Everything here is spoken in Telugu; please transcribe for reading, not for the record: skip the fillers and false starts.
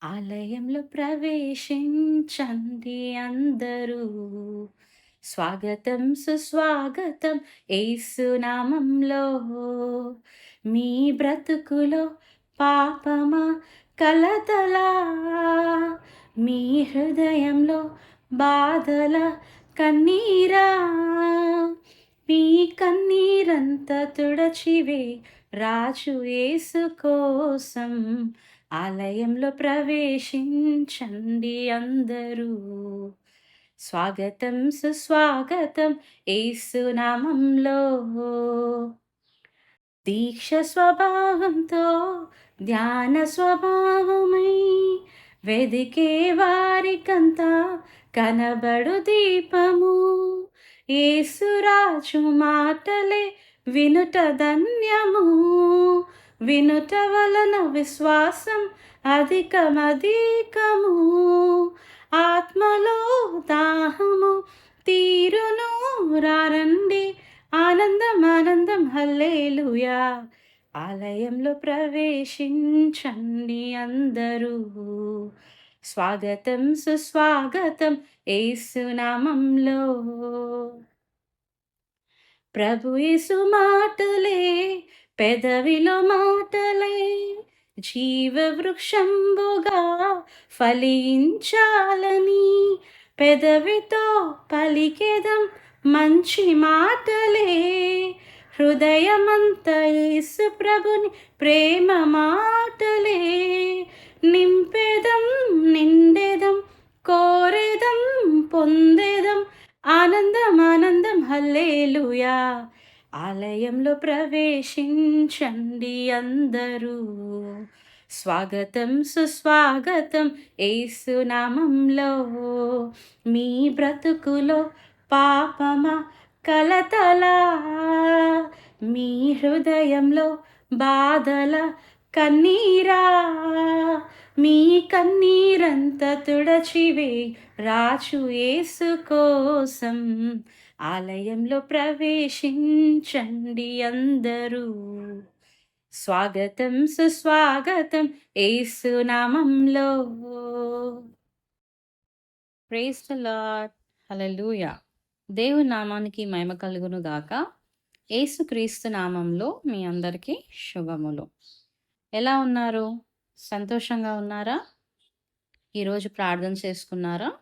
ఆలయంలో ప్రవేశించండి అందరూ. స్వాగతం సుస్వాగతం యేసునామంలో. మీ బ్రతుకులో పాపమా కలతలా, మీ హృదయంలో బాధల కన్నీరా, మీ కన్నీరంతా తుడచివే రాజు యేసు కోసం. ఆలయంలో ప్రవేశించండి అందరూ. స్వాగతం సుస్వాగతం యేసునామంలో. దీక్ష స్వభావంతో ధ్యాన స్వభావమై వెదికే వారికంతా కనబడు దీపము. యేసురాజు మాటలే వినుట ధన్యము. వినుట వలన విశ్వాసం అధికమధికము. ఆత్మలో దాహము తీరును రారండి. ఆనందం ఆనందం హల్లెలూయా. ఆలయంలో ప్రవేశించండి అందరూ. స్వాగతం సుస్వాగతం యేసునామంలో. ప్రభు యేసు మాటలే పెదవిలో మాటలే జీవ వృక్షంబుగా ఫలించాలని పెదవితో పలికెదం మంచి మాటలే. హృదయమంత యేసు ప్రభుని ప్రేమ మాటలే. నింపెదం నిండెదం కోరెదం పొందెదం. ఆనందం ఆనందం హల్లెలూయా. ఆలయంలో ప్రవేశించండి అందరూ. స్వాగతం సుస్వాగతం యేసునామంలో. మీ బ్రతుకులో పాపమా కలతలా, మీ హృదయంలో బాధల కన్నీరా, మీ కన్నీరంతా తుడచివే రాజు యేసు కోసం. ఆలయంలో ప్రవేశించండి అందరూ. స్వాగతం సుస్వాగతం యేసునామంలో. Praise the lord. హల్లెలూయా. దేవుని నామానికి మహిమ కలుగును గాక. యేసుక్రీస్తు నామంలో మీ అందరికీ శుభములు. ఎలా ఉన్నారు? సంతోషంగా ఉన్నారా? ఈరోజు ప్రార్థన చేసుకున్నారా?